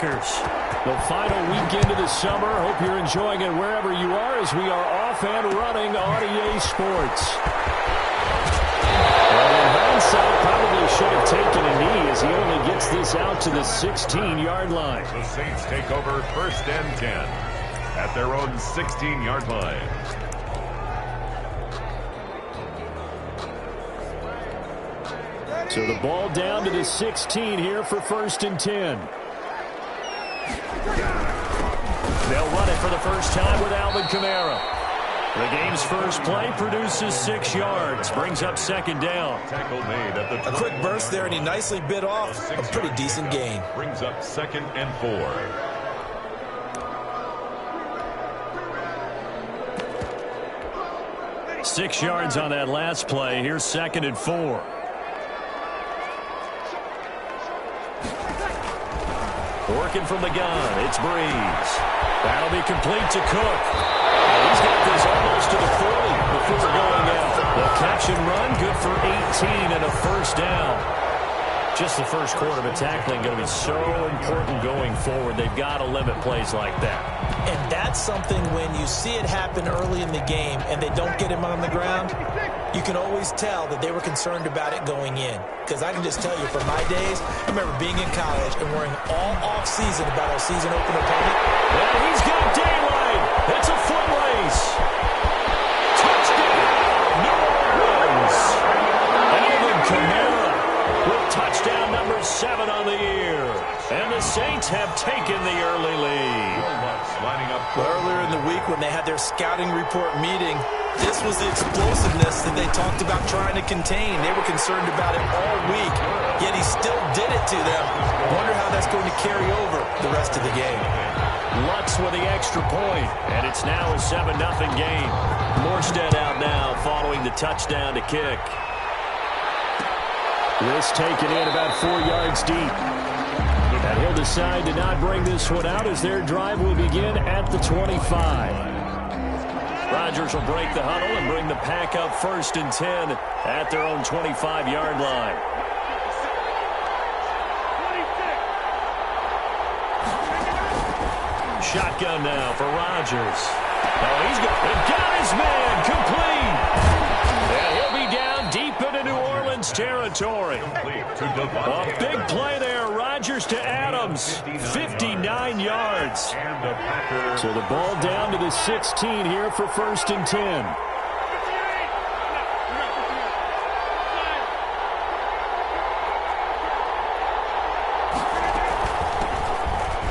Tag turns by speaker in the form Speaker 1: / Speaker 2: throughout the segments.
Speaker 1: Packers. The final weekend of the summer. Hope you're enjoying it wherever you are as we are off and running on EA Sports. And in hindsight, probably should have taken a knee as he only gets this out to the 16-yard line.
Speaker 2: The Saints take over 1st and 10 at their own 16-yard line.
Speaker 1: So the ball down to the 16 here for 1st and 10. They'll run it for the first time with Alvin Kamara. The game's first play produces 6 yards, brings up 2nd down.
Speaker 2: Tackle made at the
Speaker 3: a quick burst there, and he nicely bit off a pretty decent gain.
Speaker 2: Brings up 2nd and 4.
Speaker 1: Six yards on that last play. Here's 2nd and 4. Working from the gun, it's Breeze. That'll be complete to Cook. And he's got this almost to the 40 before going out. The catch and run, good for 18 and a 1st down. Just the first quarter, but tackling going to be so important going forward. They've got to limit plays like that.
Speaker 3: And that's something when you see it happen early in the game and they don't get him on the ground, you can always tell that they were concerned about it going in. Because I can just tell you, from my days, I remember being in college and worrying all off-season about our season opener opponent.
Speaker 1: And he's got daylight. It's a foot race. Touchdown, New Orleans. Alvin Kamara with touchdown number 7 on the year. And the Saints have taken the early lead.
Speaker 2: Lining up
Speaker 3: earlier in the week when they had their scouting report meeting, this was the explosiveness that they talked about trying to contain. They were concerned about it all week, yet he still did it to them. Wonder how that's going to carry over the rest of the game.
Speaker 1: Lutz with the extra point, and it's now a 7-0 game. Morstead out now following the touchdown to kick. This taken in about 4 yards deep. And he'll decide to not bring this one out as their drive will begin at the 25. Rodgers will break the huddle and bring the Pack up 1st and 10 at their own 25-yard line. Shotgun now for Rodgers. Oh, he's got his man complete. And he'll be down deep into New Orleans territory. A big play there. Rodgers to Adams. 59 yards. So the ball down to the 16 here for 1st and 10.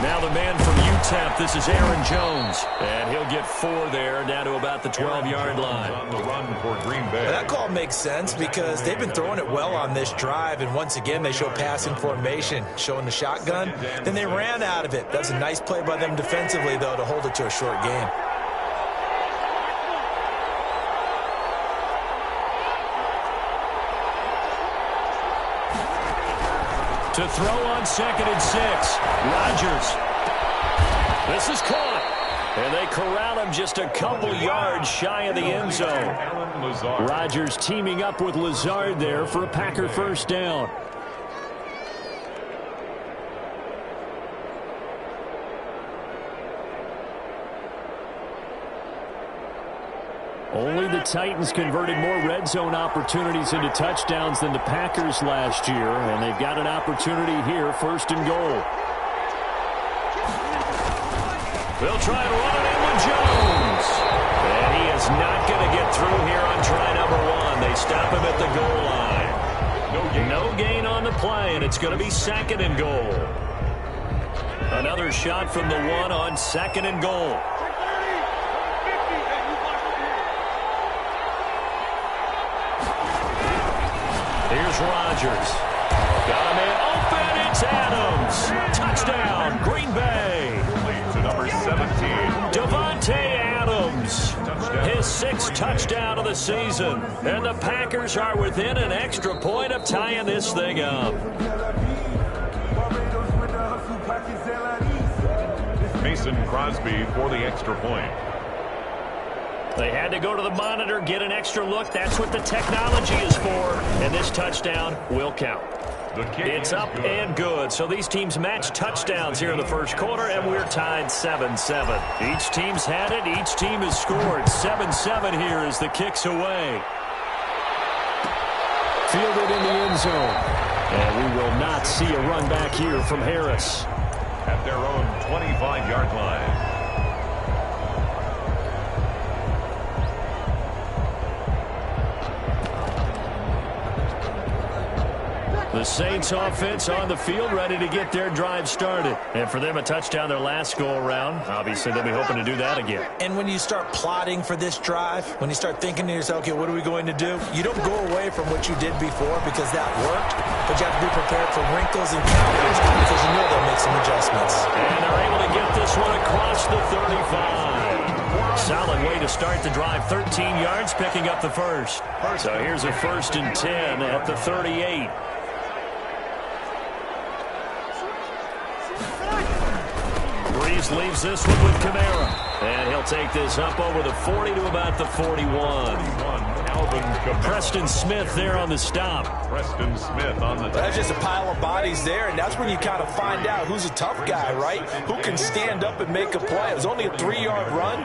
Speaker 1: Now the man from UTEP, this is Aaron Jones. And he'll get 4 there, down to about the 12-yard line.
Speaker 2: On the run for Green Bay.
Speaker 3: That call makes sense because they've been throwing it well on this drive, and once again they show passing formation, showing the shotgun. Then they ran out of it. That was a nice play by them defensively, though, to hold it to a short game.
Speaker 1: To throw on 2nd and 6. Rodgers. This is caught. And they corral him just a couple yards shy of the end zone. Rodgers teaming up with Lazard there for a Packer 1st down. Only the Titans converted more red zone opportunities into touchdowns than the Packers last year, and they've got an opportunity here, 1st and goal. They'll try and run it in with Jones. And he is not going to get through here on try number 1. They stop him at the goal line. No gain on the play, and it's going to be 2nd and goal. Another shot from the 1 on 2nd and goal. Here's Rodgers. Got him in open. It's Adams. Touchdown, Green Bay.
Speaker 2: To number 17.
Speaker 1: Davante Adams. His 6th touchdown of the season. And the Packers are within an extra point of tying this thing up.
Speaker 2: Mason Crosby for the extra point.
Speaker 1: They had to go to the monitor, get an extra look. That's what the technology is for. And this touchdown will count. It's up and good. So these teams match touchdowns here in the first quarter, and we're tied 7-7. Each team's had it. Each team has scored. 7-7 here as the kick's away. Fielded in the end zone. And we will not see a run back here from Harris.
Speaker 2: At their own 25-yard line.
Speaker 1: The Saints offense on the field, ready to get their drive started. And for them, a touchdown their last go-around. Obviously, they'll be hoping to do that again.
Speaker 3: And when you start plotting for this drive, when you start thinking to yourself, okay, what are we going to do? You don't go away from what you did before because that worked, but you have to be prepared for wrinkles and counters because you know they'll make some adjustments.
Speaker 1: And they're able to get this one across the 35. Solid way to start the drive. 13 yards, picking up the first. So here's a 1st and 10 at the 38. Breeze leaves this one with Kamara. And he'll take this up over the 40 to about the 41. Preston Smith there on the stop.
Speaker 2: Preston Smith on the tackle.
Speaker 3: That's just a pile of bodies there, and that's when you kind of find out who's a tough guy, right? Who can stand up and make a play. It was only a 3-yard run,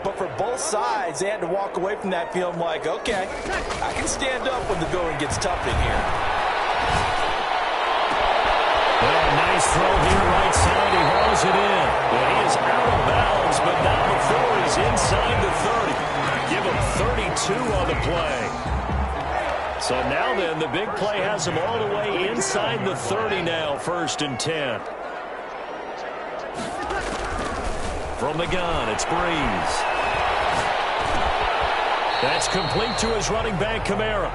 Speaker 3: but for both sides, they had to walk away from that feeling like, okay, I can stand up when the going gets tough in here.
Speaker 1: Well, nice throw here, right side. He hauls it in. Well, he is out of bounds, but not before he's inside the 30. Give him 32 on the play. So now then, the big play has him all the way inside the 30 now, 1st and 10. From the gun, it's Breeze. That's complete to his running back, Kamara.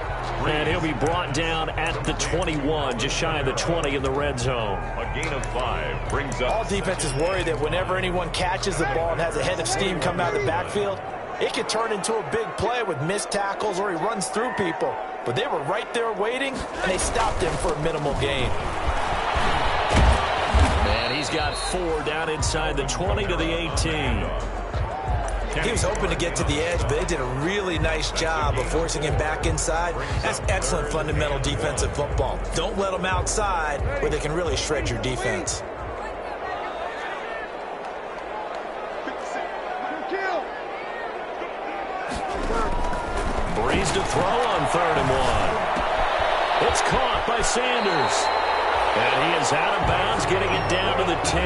Speaker 1: And he'll be brought down at the 21, just shy of the 20 in the red zone.
Speaker 2: A gain of 5 brings up.
Speaker 3: All defenses worry that whenever anyone catches the ball and has a head of steam come out of the backfield, it could turn into a big play with missed tackles or he runs through people. But they were right there waiting, and they stopped him for a minimal gain.
Speaker 1: And he's got 4 down inside the 20 to the 18.
Speaker 3: He was hoping to get to the edge, but they did a really nice job of forcing him back inside. That's excellent fundamental defensive football. Don't let them outside where they can really shred your defense.
Speaker 1: Breeze to throw on 3rd and 1. It's caught by Sanders. And he is out of bounds, getting it down to the 10.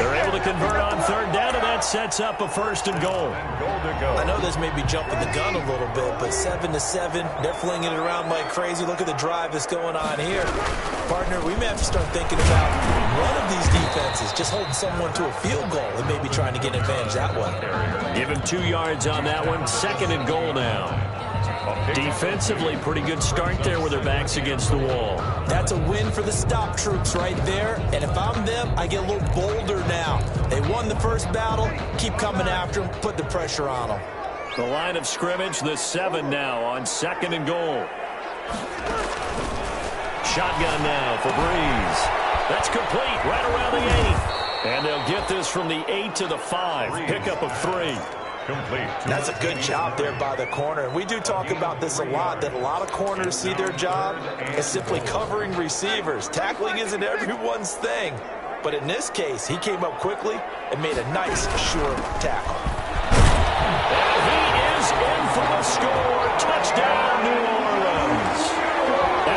Speaker 1: They're able to convert on 3rd down, and that sets up a 1st and goal.
Speaker 3: I know this may be jumping the gun a little bit, but 7-7, they're flinging it around like crazy. Look at the drive that's going on here. Partner, we may have to start thinking about one of these defenses just holding someone to a field goal and maybe trying to get an advantage that way.
Speaker 1: Give him 2 yards on that one. 2nd and goal now. Defensively, pretty good start there with their backs against the wall.
Speaker 3: That's a win for the stop troops right there. And if I'm them, I get a little bolder now. They won the first battle. Keep coming after them. Put the pressure on them.
Speaker 1: The line of scrimmage, the 7 now on 2nd and goal. Shotgun now for Breeze. That's complete right around the 8. And they'll get this from the 8 to the 5. Pickup of 3.
Speaker 2: Complete.
Speaker 3: That's a good job there by the corner. And we do talk about this a lot, that a lot of corners see their job as simply covering receivers. Tackling isn't everyone's thing. But in this case, he came up quickly and made a nice, sure tackle.
Speaker 1: And he is in for the score. Touchdown, New Orleans.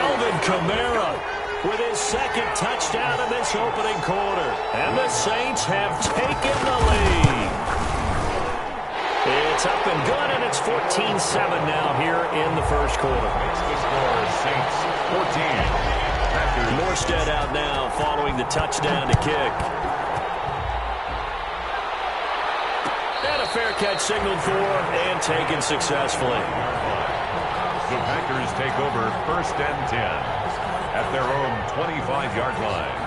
Speaker 1: Alvin Kamara with his 2nd touchdown in this opening quarter. And the Saints have taken the lead. It's up and good, and it's 14-7 now here in the first quarter.
Speaker 2: Makes the score Saints 14. Packers.
Speaker 1: Morstead out now following the touchdown to kick. And a fair catch signaled for and taken successfully.
Speaker 2: The Packers take over 1st and 10 at their own 25-yard line.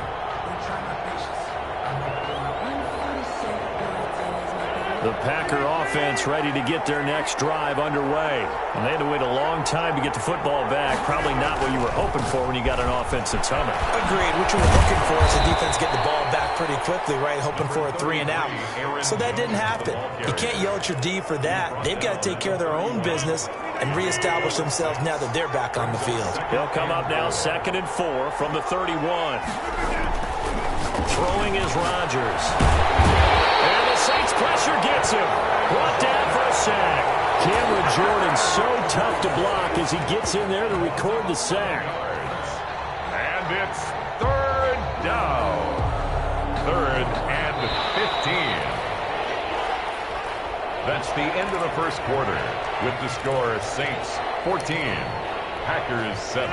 Speaker 1: The Packer offense ready to get their next drive underway. And they had to wait a long time to get the football back. Probably not what you were hoping for when you got an offense that's humming.
Speaker 3: Agreed. What you were looking for is a defense getting the ball back pretty quickly, right, hoping for a 3-and-out. So that didn't happen. You can't yell at your D for that. They've got to take care of their own business and reestablish themselves now that they're back on the field.
Speaker 1: He'll come up now 2nd and 4 from the 31. Throwing is Rodgers. And the Saints pressure gets him. Brought down for a sack. Cameron Jordan so tough to block as he gets in there to record the sack.
Speaker 2: And it's 3rd down. 3rd and 15. That's the end of the first quarter with the score Saints 14, Packers 7.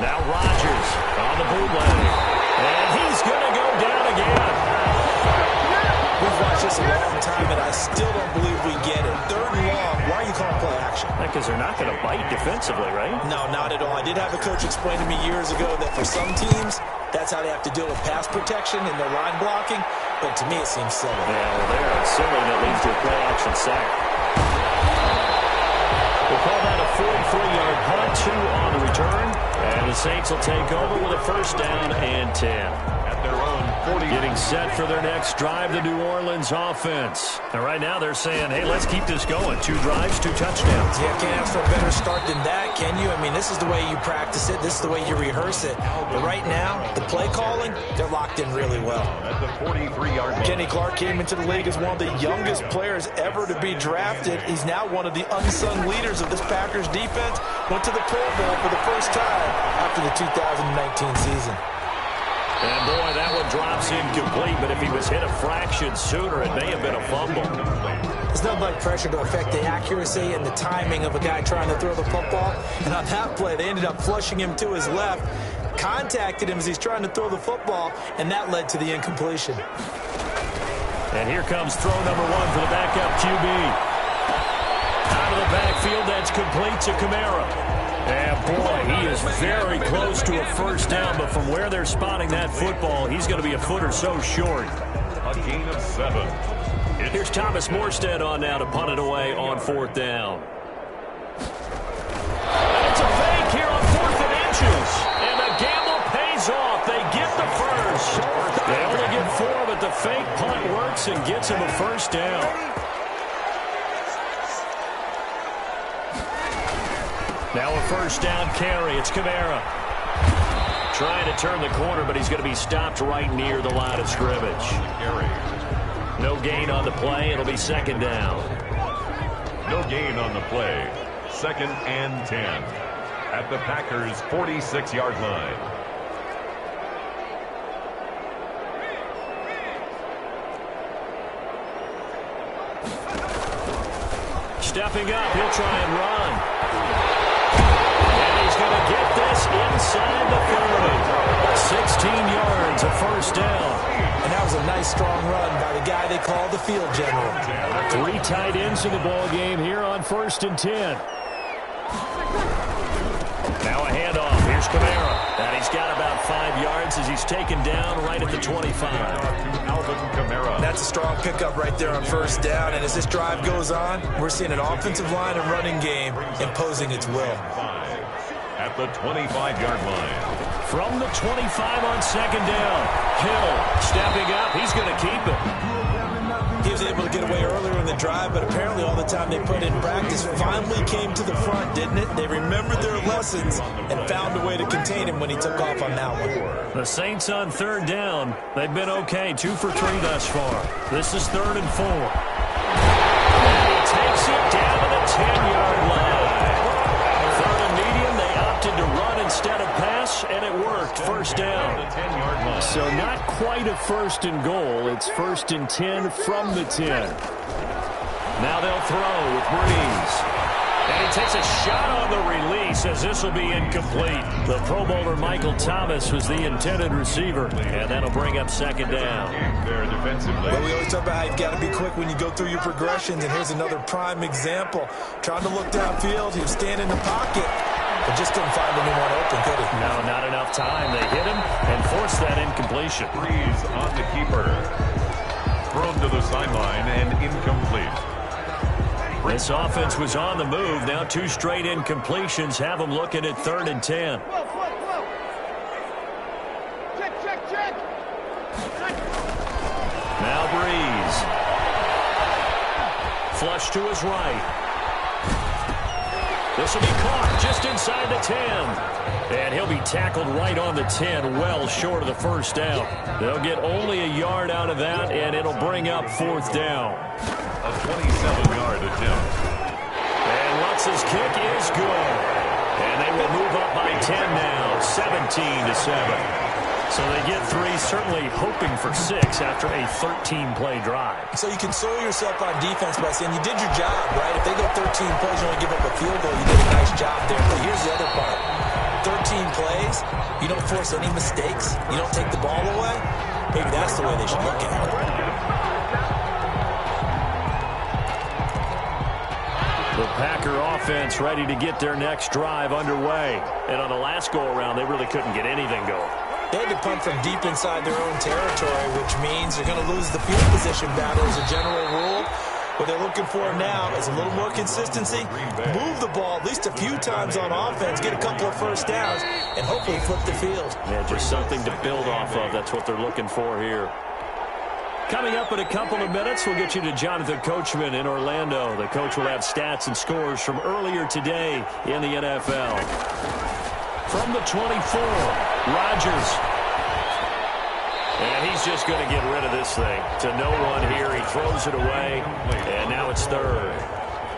Speaker 1: Now Rodgers on the bootleg. And he's going to go down again.
Speaker 3: We've watched this a long time, and I still don't believe we get it. 3rd and long. Why are you calling play action?
Speaker 1: Because they're not going to bite defensively, right?
Speaker 3: No, not at all. I did have a coach explain to me years ago that for some teams, that's how they have to deal with pass protection and their line blocking. But to me, it seems silly.
Speaker 1: Yeah, well, they're silly that leads to a play action sack. We'll call that a 43-yard punt, 2 on the return. And the Saints will take over with a 1st down and 10.
Speaker 2: At their own 40.
Speaker 1: Getting set for their next drive, the New Orleans offense. And right now they're saying, hey, let's keep this going. 2 drives, 2 touchdowns.
Speaker 3: Yeah, can't ask for a better start than that, can you? I mean, this is the way you practice it. This is the way you rehearse it. But right now, the play calling, they're locked in really well.
Speaker 2: At the 43-yard line.
Speaker 3: Kenny Clark came into the league as one of the youngest players ever to be drafted. He's now one of the unsung leaders of this Packers defense. Went to the Pro Bowl for the first time after the 2019 season.
Speaker 1: And boy, that one drops incomplete, but if he was hit a fraction sooner, it may have been a fumble.
Speaker 3: There's nothing like pressure to affect the accuracy and the timing of a guy trying to throw the football. And on that play, they ended up flushing him to his left, contacted him as he's trying to throw the football, and that led to the incompletion.
Speaker 1: And here comes throw number 1 for the backup QB. Out of the backfield, that's complete to Kamara. And boy, he is very close to a 1st down, but from where they're spotting that football, he's going to be a foot or so short.
Speaker 2: A gain of 7.
Speaker 1: Here's Thomas Morstead on now to punt it away on 4th down. And it's a fake here on 4th and inches. And the gamble pays off. They get the first. They only get 4, but the fake punt works and gets him a 1st down. Now a 1st down carry. It's Kamara. Trying to turn the corner, but he's going to be stopped right near the line of scrimmage. No gain on the play. It'll be 2nd down.
Speaker 2: No gain on the play. 2nd and 10. At the Packers' 46-yard line.
Speaker 1: Stepping up, he'll try and run. And he's going to get this inside the 30. 16 yards, a 1st down.
Speaker 3: And that was a nice, strong run by the guy they call the field general.
Speaker 1: 3 tight ends in the ball game here on 1st and 10. Now a handoff. Here's Kamara. And he's got about 5 yards as he's taken down right at the 25.
Speaker 3: That's a strong pickup right there on 1st down. And as this drive goes on, we're seeing an offensive line and running game imposing its will.
Speaker 2: At the 25-yard line.
Speaker 1: From the 25 on 2nd down. Hill stepping up. He's going to keep it.
Speaker 3: He was able to get away earlier in the drive, but apparently all the time they put in practice finally came to the front, didn't it? They remembered their lessons and found a way to contain him when he took off on that one.
Speaker 1: The Saints on 3rd down. They've been okay. 2 for 3 thus far. This is 3rd and 4. And he takes it down to the 10-yard line. 3rd and medium. They opted to run instead of pass, and it worked. 1st down. So not quite a 1st and goal. It's 1st and 10 from the 10. Now they'll throw with Breeze. And he takes a shot on the release as this will be incomplete. The Pro Bowler Michael Thomas was the intended receiver. And that'll bring up 2nd down.
Speaker 2: There defensively.
Speaker 3: Well, we always talk about how you've got to be quick when you go through your progressions. And here's another prime example. Trying to look downfield. He was standing in the pocket. But just couldn't find anyone open, could he?
Speaker 1: No, not enough time. They hit him and forced that incompletion.
Speaker 2: Breeze on the keeper. Thrown to the sideline and incomplete.
Speaker 1: This offense was on the move. Now 2 straight incompletions have them looking at 3rd and 10.
Speaker 4: Check.
Speaker 1: Now Breeze. Flush to his right. This will be caught just inside the 10. And he'll be tackled right on the 10, well short of the first down. They'll get only a yard out of that, and it'll bring up 4th down.
Speaker 2: A 27-yard attempt.
Speaker 1: And Lutz's kick is good. And they will move up by 10 now, 17-7. So they get 3, certainly hoping for 6 after a 13-play drive.
Speaker 3: So you console yourself on defense by saying you did your job, right? If they go 13 plays, you only give up a field goal, you did a nice job there. But here's the other part. 13 plays, you don't force any mistakes, you don't take the ball away. Maybe that's the way they should look at it.
Speaker 1: The Packer offense ready to get their next drive underway. And on the last go-around, they really couldn't get anything going.
Speaker 3: They had to punt from deep inside their own territory, which means they're going to lose the field position battle as a general rule. What they're looking for now is a little more consistency, move the ball at least a few times on offense, get a couple of first downs, and hopefully flip the field.
Speaker 1: Yeah, just something to build off of. That's what they're looking for here. Coming up in a couple of minutes, we'll get you to Jonathan Coachman in Orlando. The coach will have stats and scores from earlier today in the NFL. From the 24, Rodgers. And he's just going to get rid of this thing. To no one here. He throws it away. And now it's 3rd.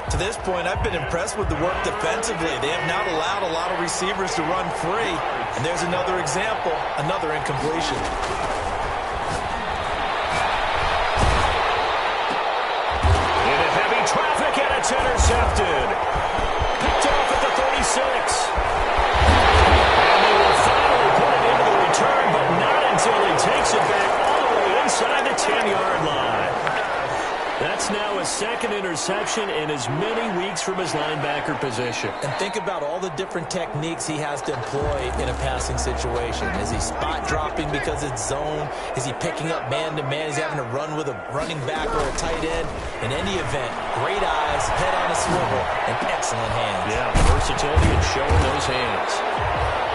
Speaker 3: To this point, I've been impressed with the work defensively. They have not allowed a lot of receivers to run free. And there's another example, another incompletion.
Speaker 1: Into heavy traffic, and it's intercepted. Picked off at the 36. But not until he takes it back all the way inside the 10-yard line. That's now his 2nd interception in as many weeks from his linebacker position.
Speaker 3: And think about all the different techniques he has to employ in a passing situation. Is he spot dropping because it's zone? Is he picking up man-to-man? Is he having to run with a running back or a tight end? In any event, great eyes, head on a swivel, and excellent hands.
Speaker 1: Yeah, versatility and showing those hands.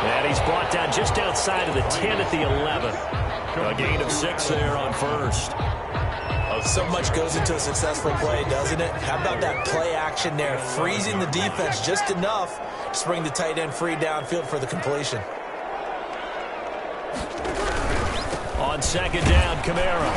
Speaker 1: And he's brought down just outside of the 10 at the 11. A gain of 6 there on 1st.
Speaker 3: So much goes into a successful play, doesn't it? How about that play action there, freezing the defense just enough to bring the tight end free downfield for the completion.
Speaker 1: On 2nd down, Kamara.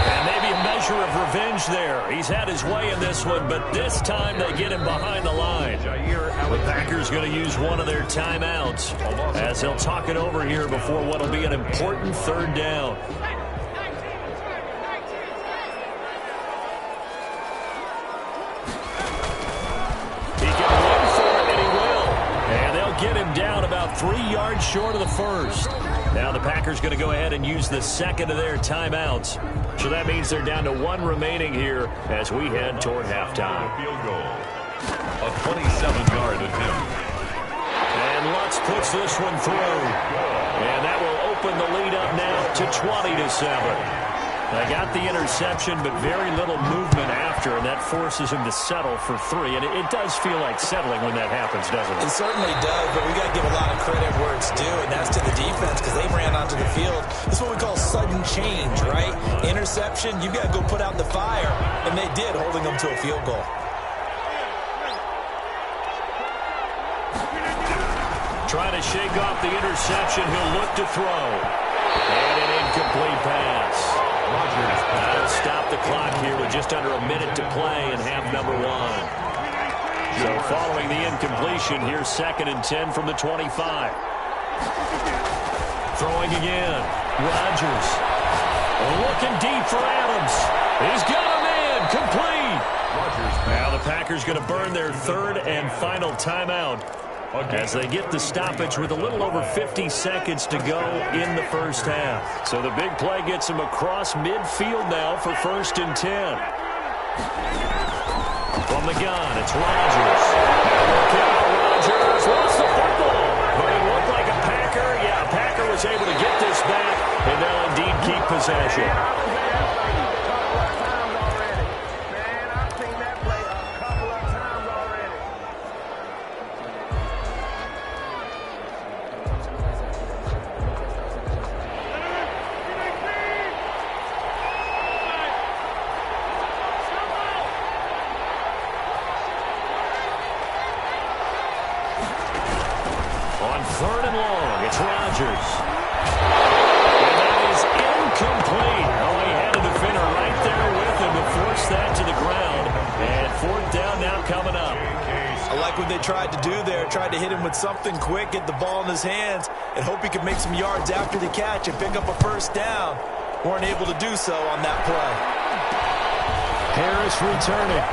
Speaker 1: And maybe a measure of revenge there. He's had his way in this one, but this time they get him behind the line. The Packers going to use one of their timeouts as they'll talk it over here before what will be an important 3rd down. He can run for it, and he will. And they'll get him down about 3 yards short of the 1st. Now the Packers going to go ahead and use the 2nd of their timeouts. So that means they're down to 1 remaining here as we head toward halftime.
Speaker 2: Field goal. A 27-yard attempt.
Speaker 1: And Lutz puts this one through. And that will open the lead up now to 20-7. They got the interception, but very little movement after, and that forces him to settle for 3. And it does feel like settling when that happens, doesn't it?
Speaker 3: It certainly does, but we got to give a lot of credit where it's due, and that's to the defense because they ran onto the field. This is what we call sudden change, right? Interception, you got to go put out the fire, and they did, holding them to a field goal.
Speaker 1: Trying to shake off the interception, he'll look to throw. And an incomplete pass. Rodgers will stop the clock here with just under a minute to play in half number 1. So following the incompletion, here's 2nd and 10 from the 25. Throwing again. Rodgers. Looking deep for Adams. He's got a man. Complete. Now the Packers going to burn their 3rd and final timeout as they get the stoppage with a little over 50 seconds to go in the 1st half. So the big play gets them across midfield now for 1st and 10. From the gun, it's Rodgers. Rodgers lost the football, but it looked like a Packer. Yeah, a Packer was able to get this back, and they'll indeed keep possession. On 3rd and long, it's Rodgers. And that is incomplete. Oh, he had a defender right there with him to force that to the ground. And 4th down now coming up.
Speaker 3: I like what they tried to do there. Tried to hit him with something quick, get the ball in his hands, and hope he could make some yards after the catch and pick up a 1st down. Weren't able to do so on that play.
Speaker 1: Harris returning.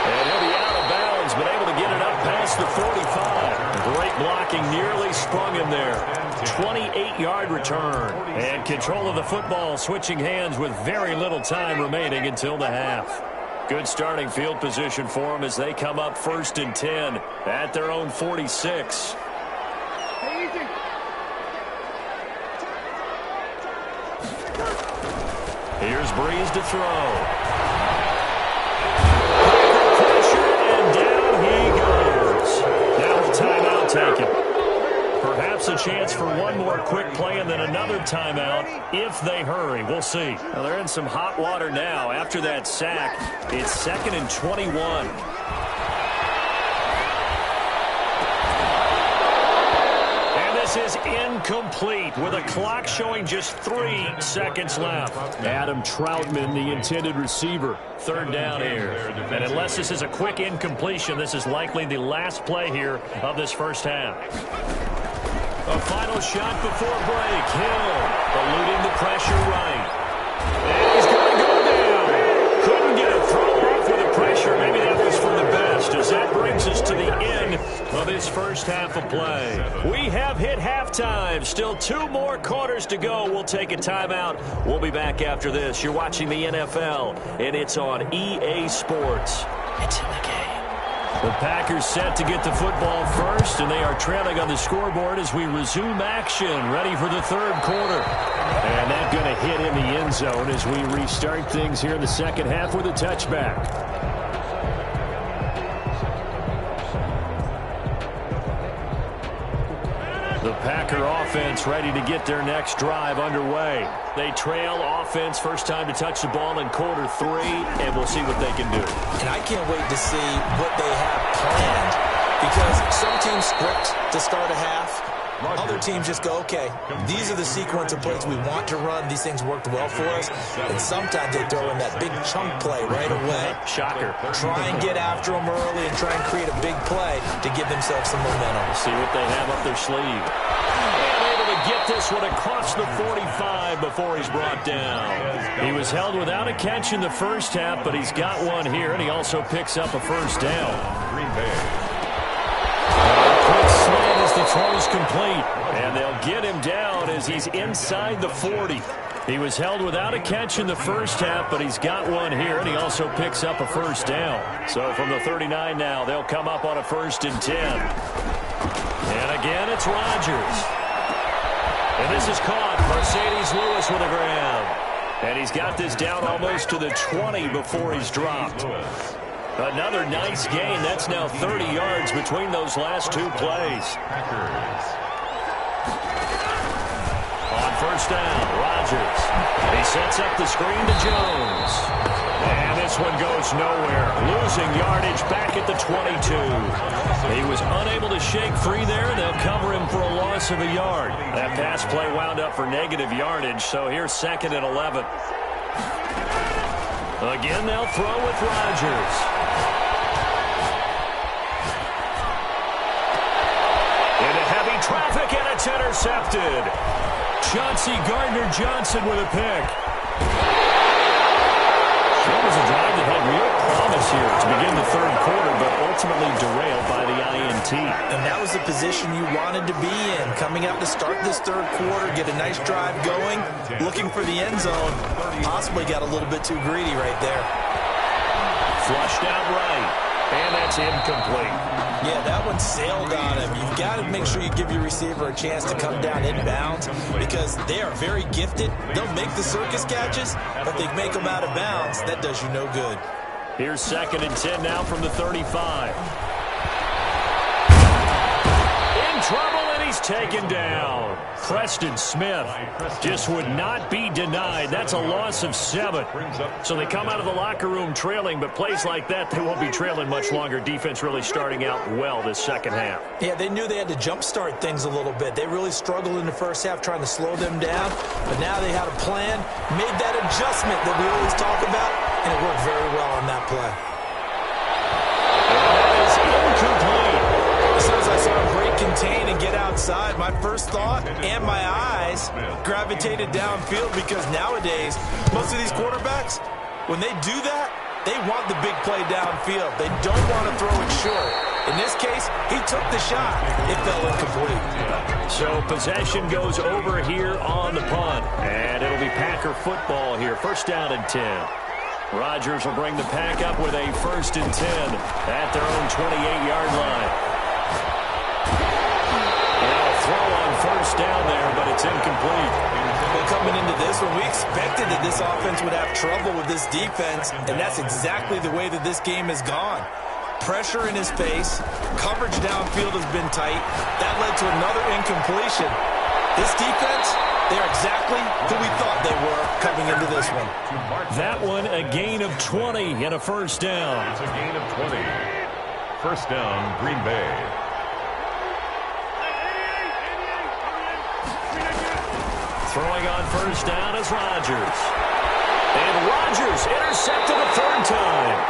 Speaker 1: And he'll be out of bounds, but able to get it up past the 45. Great blocking, nearly sprung him there. 28-yard return. And control of the football switching hands with very little time remaining until the half. Good starting field position for them as they come up 1st and 10 at their own 46. Here's Breeze to throw. Pressure, and down he goes. Now a timeout taken. Perhaps a chance for one more quick play and then another timeout if they hurry. We'll see. Well, they're in some hot water now. After that sack, it's 2nd and 21. Is incomplete with a clock showing just 3 seconds left. Adam Troutman, the intended receiver. 3rd down here. And unless this is a quick incompletion, this is likely the last play here of this 1st half. A final shot before break. Hill eluding the pressure right. And he's going to go down. Couldn't get a throw off with the pressure. Maybe that was for the best as that brings us to the end of this 1st half of play. We have hit halftime. Still 2 more quarters to go. We'll take a timeout. We'll be back after this. You're watching the NFL, and it's on EA Sports. It's in the game. The Packers set to get the football first, and they are trailing on the scoreboard as we resume action, ready for the 3rd quarter. And that's going to hit in the end zone as we restart things here in the 2nd half with a touchback. The Packer offense ready to get their next drive underway. They trail offense, first time to touch the ball in quarter 3, and we'll see what they can do.
Speaker 3: And I can't wait to see what they have planned because some teams script to start a half. Other teams just go, okay, these are the sequence of plays we want to run. These things worked well for us. And sometimes they throw in that big chunk play right away.
Speaker 1: Shocker.
Speaker 3: Try and get after them early and try and create a big play to give themselves some momentum.
Speaker 1: We'll see what they have up their sleeve. And able to get this one across the 45 before he's brought down. He was held without a catch in the 1st half, but he's got one here, and he also picks up a 1st down.
Speaker 2: Green Bay.
Speaker 1: Quick slant as the throw's complete, and they'll get him down as he's inside the 40. He was held without a catch in the 1st half, but he's got one here, and he also picks up a 1st down. So from the 39 now, they'll come up on a 1st and 10. And again, it's Rodgers. And this is caught. Mercedes Lewis with a grab. And he's got this down almost to the 20 before he's dropped. Another nice gain. That's now 30 yards between those last 2 plays. On 1st down, Rodgers. He sets up the screen to Jones. And this one goes nowhere. Losing yardage back at the 22. He was unable to shake free there, and they'll cover him for a loss of a yard. That pass play wound up for negative yardage, so here's 2nd and 11. Again, they'll throw with Rodgers. Into heavy traffic, and it's intercepted. Chauncey Gardner-Johnson with a pick. That was a drive that had real promise here to begin the 3rd quarter, but ultimately derailed by the INT.
Speaker 3: And that was the position you wanted to be in. Coming out to start this 3rd quarter, get a nice drive going, looking for the end zone. Possibly got a little bit too greedy right there.
Speaker 1: Flushed out right, and that's incomplete.
Speaker 3: Yeah, that one sailed on him. You've got to make sure you give your receiver a chance to come down inbounds because they are very gifted. They'll make the circus catches, but they make them out of bounds. That does you no good.
Speaker 1: Here's 2nd and 10 now from the 35. trouble, and he's taken down. Preston Smith just would not be denied. That's a loss of 7. So they come out of the locker room trailing, but plays like that, they won't be trailing much longer. Defense really starting out well this second half.
Speaker 3: Yeah, they knew they had to jumpstart things a little bit. They really struggled in the first half trying to slow them down, but now they had a plan, made that adjustment that we always talk about, and it worked very well on that play.
Speaker 1: That is incomplete.
Speaker 3: As soon as I saw him break, contain, and get outside, my first thought and my eyes gravitated downfield, because nowadays, most of these quarterbacks, when they do that, they want the big play downfield. They don't want to throw it short. In this case, he took the shot. It fell incomplete.
Speaker 1: So possession goes over here on the punt, and it'll be Packer football here. First down and 10. Rodgers will bring the Pack up with a 1st and 10 at their own 28-yard line. Throw on first down there, but it's incomplete.
Speaker 3: Well, coming into this one, we expected that this offense would have trouble with this defense, and that's exactly the way that this game has gone. Pressure in his face, coverage downfield has been tight. That led to another incompletion. This defense, they're exactly who we thought they were coming into this one.
Speaker 1: That one, a gain of 20 and a first down.
Speaker 2: It's a gain of 20. First down, Green Bay.
Speaker 1: Throwing on first down is Rodgers. And Rodgers intercepted a 3rd time.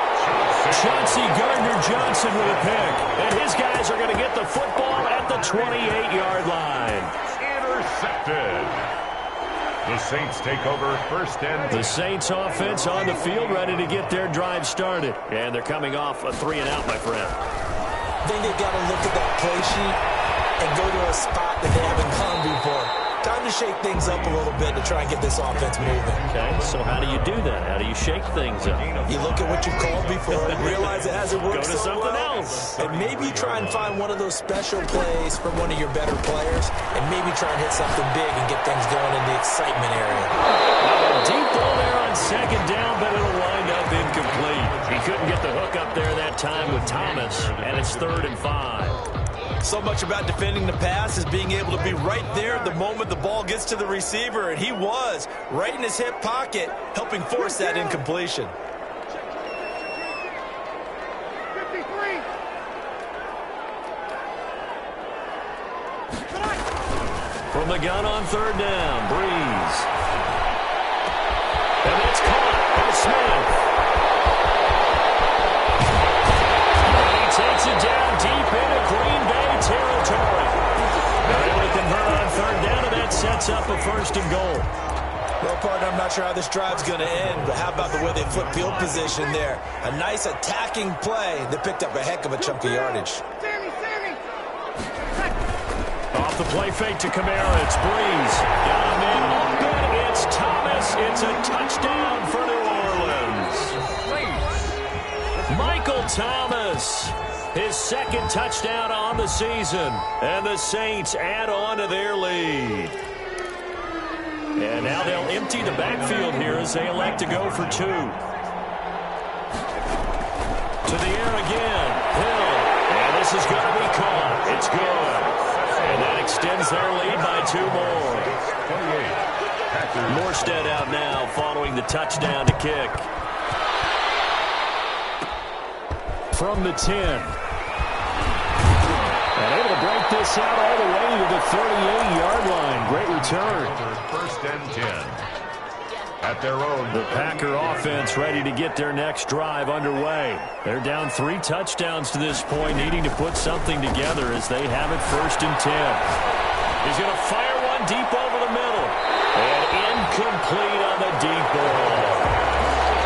Speaker 1: Chauncey Gardner-Johnson with a pick. And his guys are going to get the football at the 28-yard line.
Speaker 2: Intercepted. The Saints take over 1st and 10.
Speaker 1: The Saints offense on the field, ready to get their drive started. And they're coming off a 3-and-out, my friend.
Speaker 3: I think they've got to look at that play sheet and go to a spot that they haven't gone before. Time to shake things up a little bit to try and get this offense moving.
Speaker 1: Okay, so how do you do that? How do you shake things up?
Speaker 3: You look at what you called before and realize it hasn't worked
Speaker 1: Go to
Speaker 3: so
Speaker 1: something
Speaker 3: well.
Speaker 1: else.
Speaker 3: And maybe try and find one of those special plays from one of your better players, and maybe try and hit something big and get things going in the excitement area.
Speaker 1: Deep ball there on 2nd down, but it'll wind up incomplete. He couldn't get the hook up there that time with Thomas, and it's 3rd and 5.
Speaker 3: So much about defending the pass is being able to be right there the moment the ball gets to the receiver, and he was right in his hip pocket, helping force that incompletion.
Speaker 4: 53.
Speaker 1: From the gun on 3rd down, Breeze. And it's caught by Smith. He takes it down deep into Green Bay territory. They're able to convert on 3rd down, and that sets up a 1st and goal.
Speaker 3: Well, partner, I'm not sure how this drive's going to end, but how about the way they flip field position there? A nice attacking play that picked up a heck of a chunk of yardage.
Speaker 4: Sammy.
Speaker 1: Off the play fake to Kamara, it's Breeze. Got him in open, it's Thomas. It's a touchdown for New Orleans. Michael Thomas, his 2nd touchdown on the season, and the Saints add on to their lead. And now they'll empty the backfield here as they elect to go for 2. To the air again, Hill, and this is going to be caught. It's good. And that extends their lead by 2 more.
Speaker 2: 28.
Speaker 1: Morstead out now following the touchdown to kick. From the 10. And able to break this out all the way to the 38-yard line. Great return.
Speaker 2: 1st and 10. At their own.
Speaker 1: The Packer offense ready to get their next drive underway. They're down 3 touchdowns to this point, needing to put something together as they have it 1st and 10. He's going to fire one deep over the middle. And incomplete on the deep ball.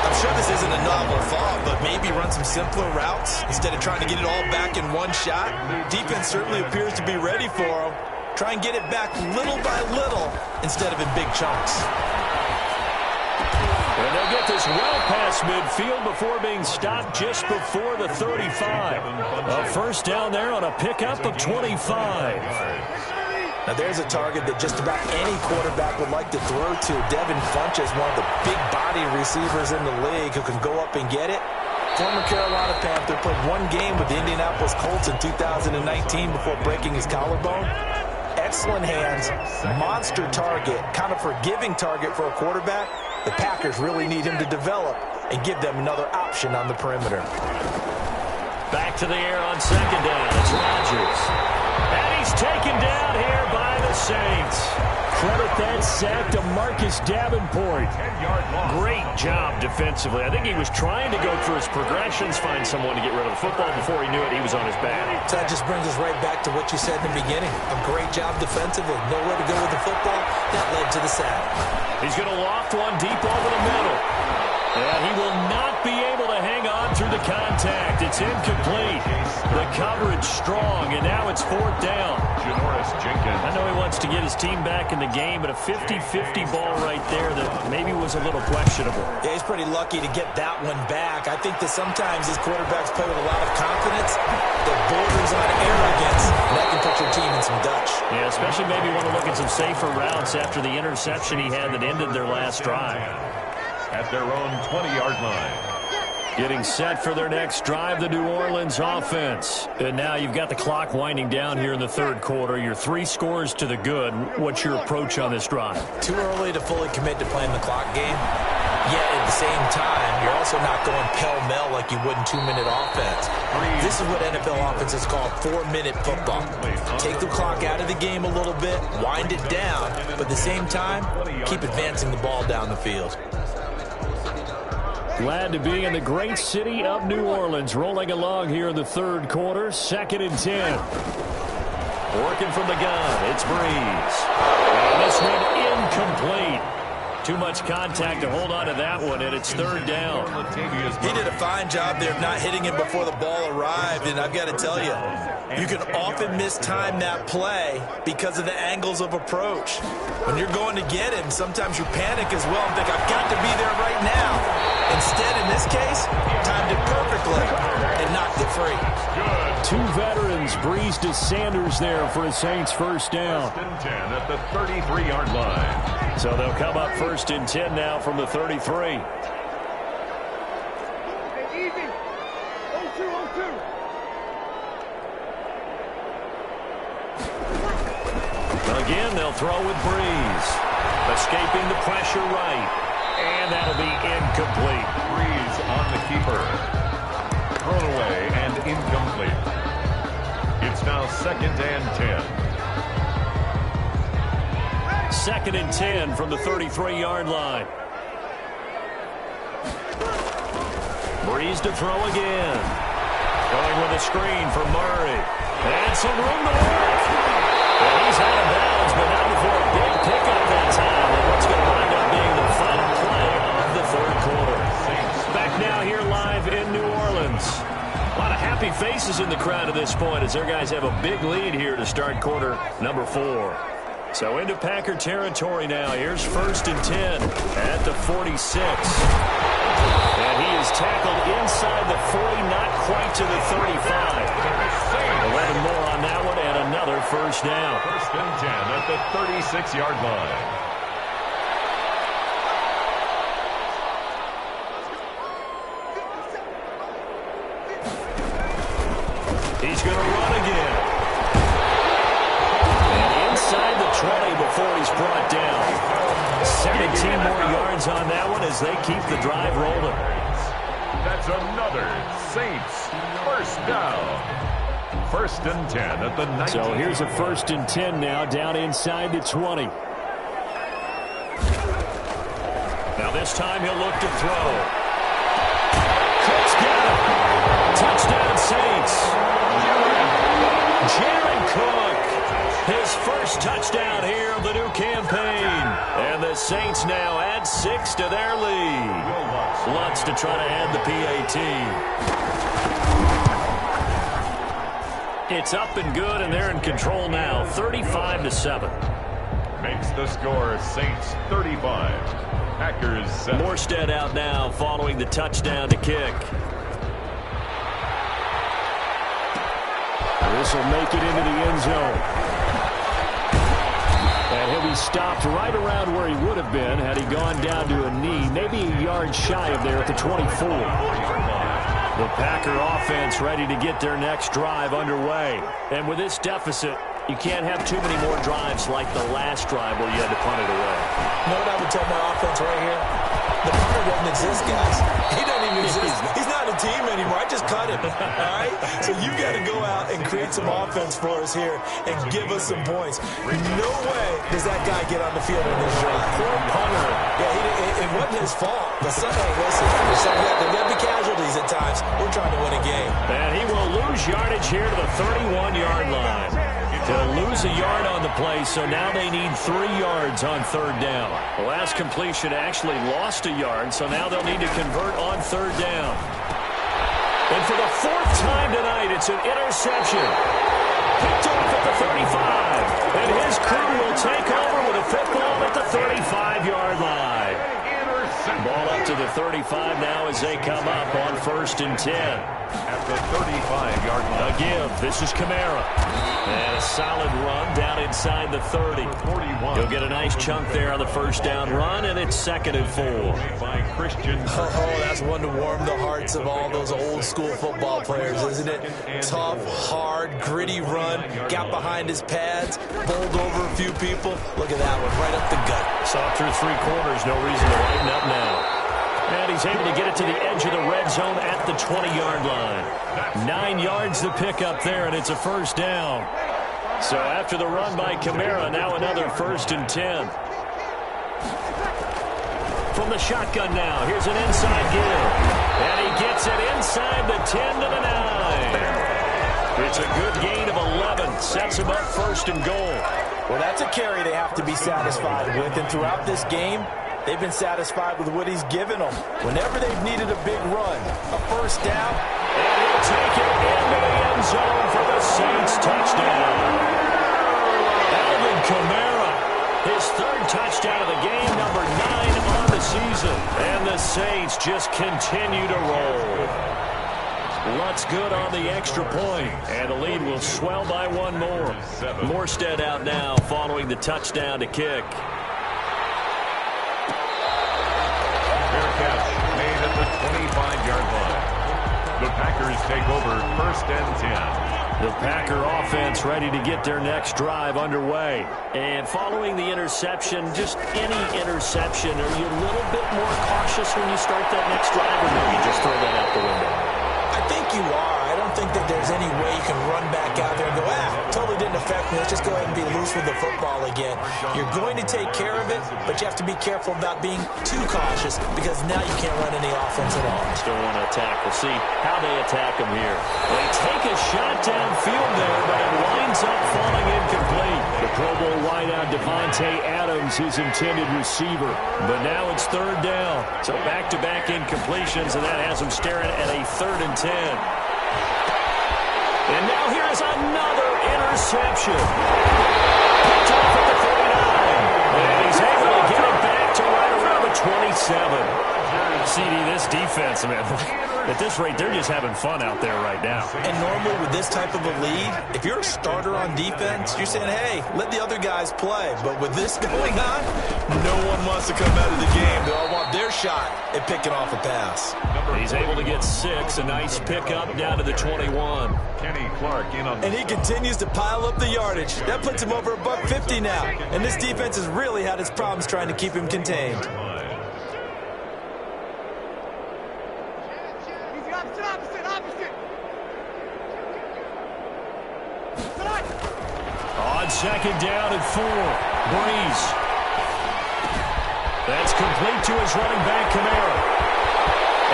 Speaker 3: I'm sure this isn't a novel thought, but maybe run some simpler routes instead of trying to get it all back in one shot. Defense certainly appears to be ready for him. Try and get it back little by little instead of in big chunks.
Speaker 1: And they'll get this well past midfield before being stopped just before the 35. A 1st down there on a pickup of 25.
Speaker 3: Now there's a target that just about any quarterback would like to throw to. Devin Funchess, one of the big body receivers in the league who can go up and get it. Former Carolina Panther played one game with the Indianapolis Colts in 2019 before breaking his collarbone. Excellent hands, monster target, kind of forgiving target for a quarterback. The Packers really need him to develop and give them another option on the perimeter.
Speaker 1: Back to the air on second down. It's Rodgers. And he's taken down here by the Saints. Credit that sack to Marcus Davenport. Great job defensively. I think he was trying to go through his progressions, find someone to get rid of the football. Before he knew it, he was on his back.
Speaker 3: So that just brings us right back to what you said in the beginning. A great job defensively. Nowhere to go with the football. That led to the sack.
Speaker 1: He's going to loft one deep over the middle. And he will not be able to hang on through the contact. It's incomplete. The coverage strong, and now it's fourth down.
Speaker 2: Janoris Jenkins.
Speaker 1: I know he wants to get his team back in the game, but a 50-50 ball right there that maybe was a little questionable.
Speaker 3: Yeah, he's pretty lucky to get that one back. I think that sometimes these quarterbacks play with a lot of confidence that borders on arrogance, and that can put your team in some Dutch.
Speaker 1: Yeah, especially maybe want to look at some safer routes after the interception he had that ended their last drive.
Speaker 2: At their own 20-yard line.
Speaker 1: Getting set for their next drive, the New Orleans offense. And now you've got the clock winding down here in the third quarter. You're 3 scores to the good. What's your approach on this drive?
Speaker 3: Too early to fully commit to playing the clock game. Yet at the same time, you're also not going pell-mell like you would in 2-minute offense. This is what NFL offenses call 4-minute football. Take the clock out of the game a little bit, wind it down, but at the same time, keep advancing the ball down the field.
Speaker 1: Glad to be in the great city of New Orleans. Rolling along here in the third quarter. 2nd and 10. Working from the gun. It's Breeze. And this one incomplete. Too much contact to hold on to that one, and it's third down.
Speaker 3: He did a fine job there of not hitting him before the ball arrived, and I've got to tell you, you can often mistime that play because of the angles of approach. When you're going to get him, sometimes you panic as well and think, I've got to be there right now. Instead, in this case, timed it perfectly and knocked it free.
Speaker 1: Two veterans, Breeze to Sanders there for a Saints first down.
Speaker 2: 1st and 10 at the 33-yard line.
Speaker 1: So they'll come up 1st and 10 now from the 33.
Speaker 4: Hey, easy. 0-2-0-2.
Speaker 1: Again, they'll throw with Breeze. Escaping the pressure right. And that'll be incomplete.
Speaker 2: Breeze on the keeper. Thrown away and incomplete. It's now 2nd and 10.
Speaker 1: 2nd and 10 from the 33-yard line. Breeze to throw again. Going with a screen for Murray. And some room to work. And he's out of bounds, but not before a big pickup that time. And what's going to wind up being the final play of the third quarter. Back now here live in New Orleans. A lot of happy faces in the crowd at this point as their guys have a big lead here to start quarter number 4. So into Packer territory now. Here's 1st and 10 at the 46. And he is tackled inside the 40, not quite to the 35. 11 more on that one and another first down.
Speaker 2: 1st and 10 at the 36-yard line.
Speaker 1: He's going to run again. And inside the 20 before he's brought down. 17 more yards on that one as they keep the drive rolling.
Speaker 2: That's another Saints first down. 1st and 10 at the 19.
Speaker 1: So here's a 1st and 10 now down inside the 20. Now this time he'll look to throw. Cook's got it. Touchdown Saints. Jared Cook, his first touchdown here of the new campaign. And the Saints now add 6 to their lead. Lutz to try to add the PAT. It's up and good, and they're in control now, 35-7.
Speaker 2: Makes the score Saints 35. Packers 7.
Speaker 1: Morstead out now following the touchdown to kick. This will make it into the end zone. And he'll be stopped right around where he would have been had he gone down to a knee, maybe a yard shy of there at the 24. The Packer offense ready to get their next drive underway. And with this deficit, you can't have too many more drives like the last drive where you had to punt it away.
Speaker 3: You know what I would tell my offense right here? The punter doesn't exist, guys. He doesn't even exist. He's not a team anymore. I just cut him. All right? So you got to go out and create some offense for us here and give us some points. No way does that guy get on the field in this drive.
Speaker 1: Poor punter.
Speaker 3: Yeah, it wasn't his fault. But hey, listen, there's going to be casualties at times. We're trying to win a game.
Speaker 1: And he will lose yardage here to the 31-yard line. They'll lose a yard on the play, so now they need 3 yards on third down. The last completion actually lost a yard, so now they'll need to convert on third down. And for the 4th time tonight, it's an interception. Picked off at the 35. And his crew will take over with a football at the 35-yard line. Ball up to the 35 now as they come up on 1st and 10.
Speaker 2: At the 35-yard line.
Speaker 1: A give. This is Kamara. And a solid run down inside the 30. He'll get a nice chunk there on the first down run, and it's 2nd and 4.
Speaker 2: By Christian.
Speaker 3: Oh, that's one to warm the hearts of all those old-school football players, isn't it? Tough, hard, gritty run. Got behind his pads, bowled over a few people. Look at that one, right up the gut.
Speaker 1: Saw through 3 quarters, no reason to lighten up now. And he's able to get it to the edge of the red zone at the 20-yard line. 9 yards to pick up there, and it's a first down. So after the run by Kamara, now another 1st and 10. From the shotgun now, here's an inside give. And he gets it inside the 10 to the 9. It's a good gain of 11. Sets him up 1st and goal.
Speaker 3: Well, that's a carry they have to be satisfied with. And throughout this game, they've been satisfied with what he's given them. Whenever they've needed a big run, a first down.
Speaker 1: And he'll take it into the end zone for the Saints touchdown. Alvin Kamara, his 3rd touchdown of the game, number 9 on the season. And the Saints just continue to roll. Lutz good on the extra point, and the lead will swell by 1 more. Morstead out now following the touchdown to kick.
Speaker 2: Fair catch made at the 25-yard line. The Packers take over 1st and 10.
Speaker 1: The Packer offense ready to get their next drive underway. And following the interception, just any interception, are you a little bit more cautious when you start that next drive, or maybe just throw that out the window?
Speaker 3: I think you are. I don't think that there's any way you can run back out there and go, totally didn't affect me. Let's just go ahead and be loose with the football again. You're going to take care of it, but you have to be careful about being too cautious because now you can't run any offense at all.
Speaker 1: Still want to attack. We'll see how they attack him here. They take a shot downfield there, but it winds up falling incomplete. The Pro Bowl wideout Devontae Adams, his intended receiver. But now it's 3rd down. So back-to-back incompletions, and that has him staring at a 3rd and 10. And now here is another interception. Picked off at the 49. And he's able to get it back to right around the 27. CD, this defense, man, at this rate, they're just having fun out there right now.
Speaker 3: And normally with this type of a lead, if you're a starter on defense, you're saying, hey, let the other guys play. But with this going on, no one wants to come out of the game. They all want their shot at picking off a pass.
Speaker 1: He's able to get 6, a nice pickup down to the 21.
Speaker 2: Kenny Clark in on the...
Speaker 3: And he continues to pile up the yardage. That puts him over $150 now. And this defense has really had its problems trying to keep him contained.
Speaker 1: On 2nd down and 4, Breeze. That's complete to his running back, Kamara.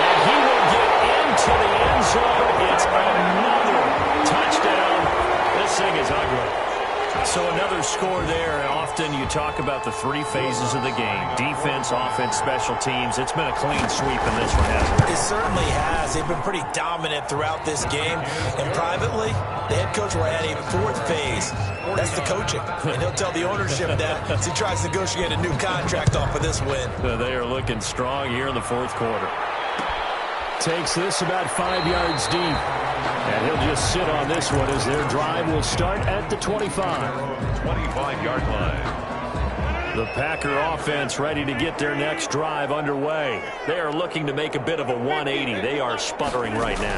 Speaker 1: And he will get into the end zone. It's another touchdown. This thing is ugly. So another score there. Often you talk about the 3 phases of the game. Defense, offense, special teams. It's been a clean sweep in this one, hasn't it?
Speaker 3: It certainly has. They've been pretty dominant throughout this game. And privately, the head coach will add a 4th phase. That's the coaching. And he'll tell the ownership that as he tries to negotiate a new contract off of this win.
Speaker 1: They are looking strong here in the 4th quarter. Takes this about 5 yards deep. And he'll just sit on this one as their drive will start at the 25.
Speaker 2: 25-yard line.
Speaker 1: The Packer offense ready to get their next drive underway. They are looking to make a bit of a 180. They are sputtering right now.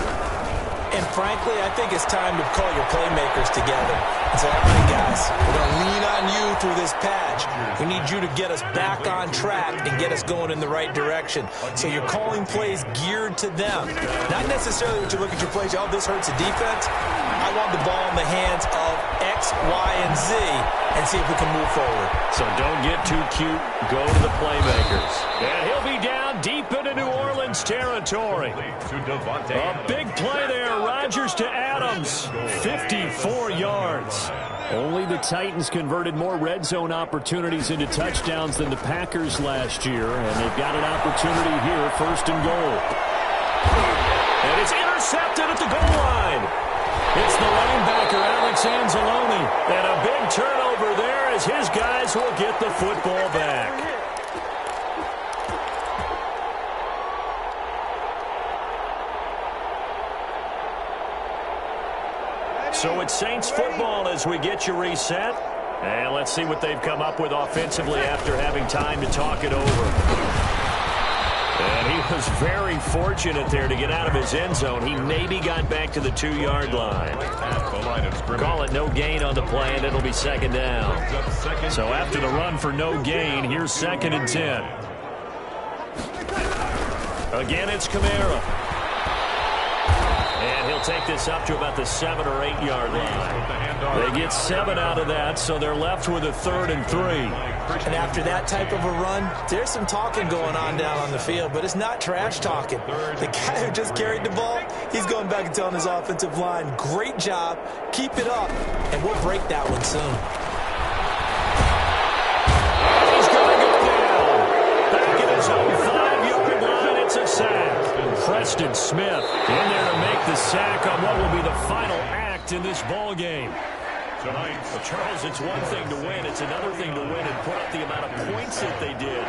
Speaker 3: And frankly, I think it's time to call your playmakers together and say, all right, guys, we're going to lean on you through this patch. We need you to get us back on track and get us going in the right direction. So you're calling plays geared to them. Not necessarily when you look at your plays, oh, this hurts the defense. I want the ball in the hands of X, Y, and Z and see if we can move forward.
Speaker 1: So don't get too cute. Go to the playmakers. And he'll be down deep into New Orleans territory. A big play there. Rodgers to Adams. 54 yards. Only the Titans converted more red zone opportunities into touchdowns than the Packers last year, and they've got an opportunity here, 1st and goal. And it's intercepted at the goal line. It's the linebacker, Alex Anzalone. And a big turnover there as his guys will get the football back. So it's Saints football as we get you reset. And let's see what they've come up with offensively after having time to talk it over. And he was very fortunate there to get out of his end zone. He maybe got back to the 2-yard line. Call it no gain on the play, and it'll be 2nd down. So after the run for no gain, here's 2nd and 10. Again, it's Kamara. And he'll take this up to about the 7 or 8 yard line. They get 7 out of that, so they're left with a 3rd and 3.
Speaker 3: And after that type of a run, there's some talking going on down on the field, but it's not trash talking. The guy who just carried the ball, he's going back and telling his offensive line, great job, keep it up, and we'll break that one soon.
Speaker 1: He's going to go down. Back in his own 5-yard line, it's a sack. Preston Smith in there to make the sack on what will be the final act in this ball game. Tonight, Charles, it's one thing to win. It's another thing to win and put up the amount of points that they did.